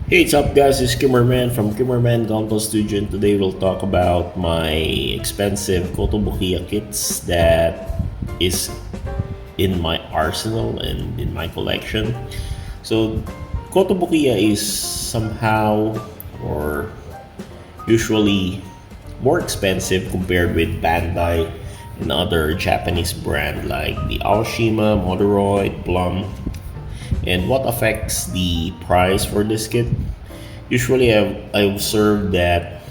Hey, what's up guys, it's Kimmerman from Kimmerman Gunpla Studio, and today we'll talk about my expensive Kotobukiya kits that is in my arsenal and in my collection. So Kotobukiya is somehow or usually more expensive compared with Bandai and other Japanese brand like the Aoshima, Modoroid, Plum. And what affects the price for this kit? Usually, I observed that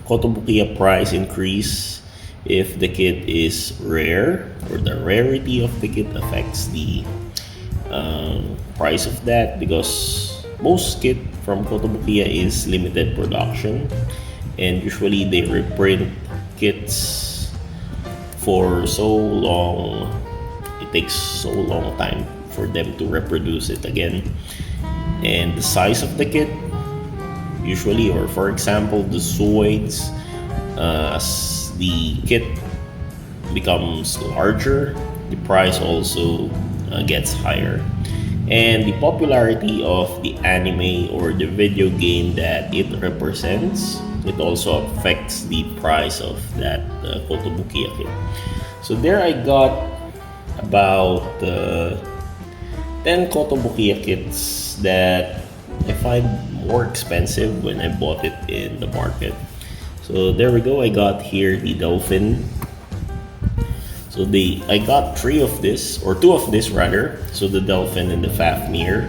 Kotobukiya price increase if the kit is rare, or the rarity of the kit affects the price of that, because most kit from Kotobukiya is limited production, and usually they reprint kits for so long. It takes so long time for them to reproduce it again, and the size of the kit usually, or for example the Zoids, as the kit becomes larger, the price also gets higher, and the popularity of the anime or the video game that it represents, it also affects the price of that Kotobukiya kit. So there I got about 10 Kotobukiya kits that I find more expensive when I bought it in the market. So there we go. I got here the dolphin. So I got three of this, or two of this rather. So the dolphin and the Fafnir.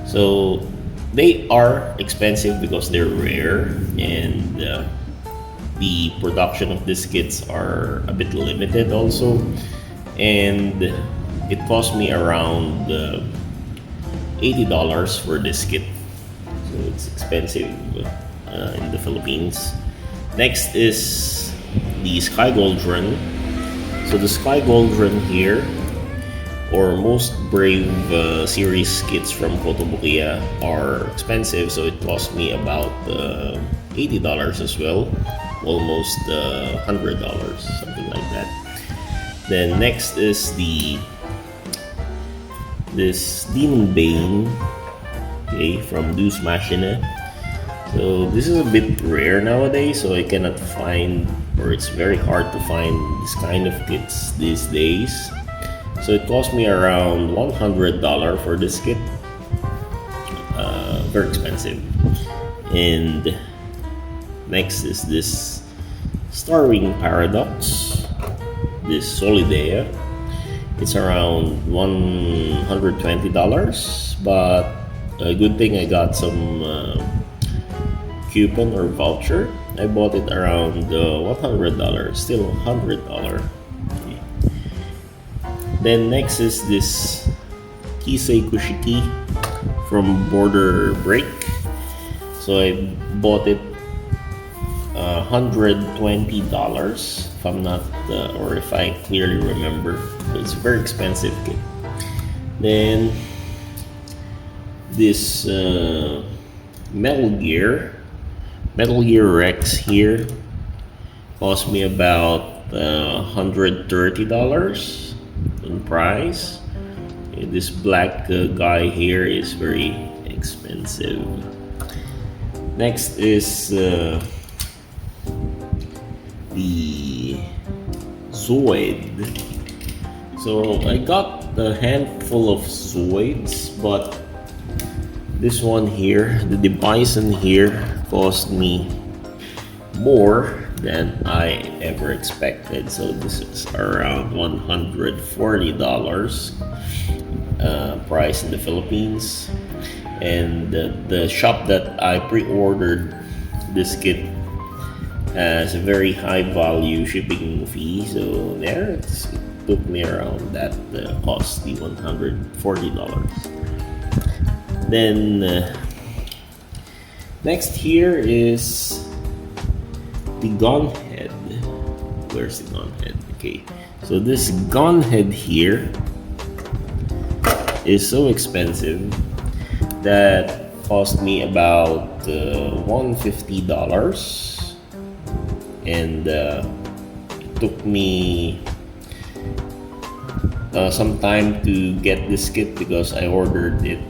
So they are expensive because they're rare, and the production of these kits are a bit limited also, and it cost me around $80 for this kit. So it's expensive in the Philippines. Next is the Sky Goldrun. So the Sky Goldrun here, or most Brave series kits from Kotobukiya, are expensive. So it cost me about $80 as well, almost $100, something like that. Then next is this Demon Bane, okay, from Deus Machina. So this is a bit rare nowadays, so I cannot find, or it's very hard to find this kind of kits these days. So it cost me around $100 for this kit. Very expensive. And next is this Starwing Paradox, this Solidea. It's around $120, but a good thing I got some coupon or voucher. I bought it around $100, still $100. Okay. Then next is this Kisei Kushiki from Border Break. So I bought it $120, if I'm not, or if I clearly remember. So it's a very expensive kit. Then this Metal Gear Rex here cost me about $130 in price. Okay, this black guy here is very expensive. Next is the Zoid. So I got a handful of Zoids, but this one here, the Bison here, cost me more than I ever expected. So this is around $140 price in the Philippines, and the shop that I pre-ordered this kit has a very high value shipping fee, so there it took me around that cost, the $140. Then next here is the Gunhead. Where's the Gunhead? Okay, so this Gunhead here is so expensive that cost me about $150, and it took me some time to get this kit because I ordered it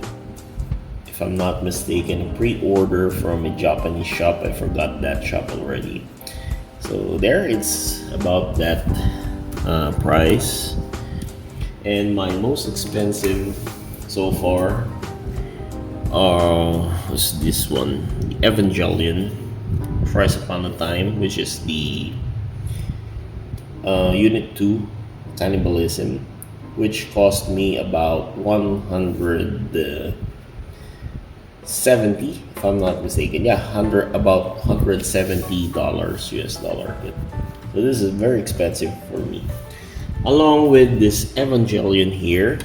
if I'm not mistaken, a pre-order from a Japanese shop. I forgot that shop already. So there, it's about that price. And my most expensive so far was this one, the Evangelion, Thrice Upon a Time, which is the Unit 2 Cannibalism, which cost me about 170, if I'm not mistaken. Yeah, about $170 US dollar. So this is very expensive for me. Along with this Evangelion here,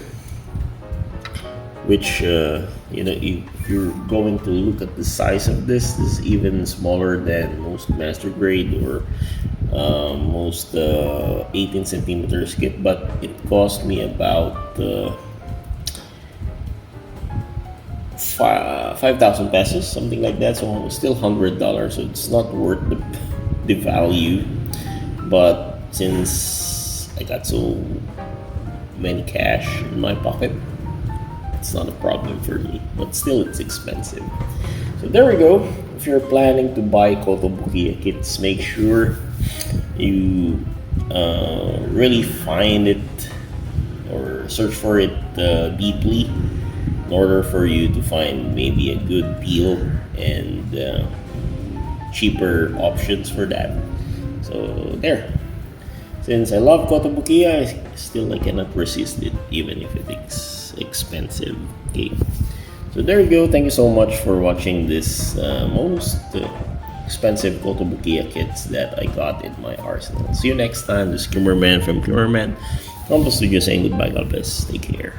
which if you're going to look at the size of this is even smaller than most master grade or most 18 centimeters kit, but it cost me about 5,000 pesos, something like that. So still $100. So it's not worth the value. But since I got so many cash in my pocket, it's not a problem for me. But still, it's expensive. So there we go. If you're planning to buy Kotobukiya kits, make sure you really find it or search for it deeply in order for you to find maybe a good deal and cheaper options for that. So there. Since I love Kotobukiya, I cannot resist it even if it's expensive. Okay. So there you go. Thank you so much for watching this most expensive Kotobukiya kits that I got in my arsenal. See you next time. This is Kimmerman from Kimmerman. Gunpla Studio saying goodbye. God bless. Take care.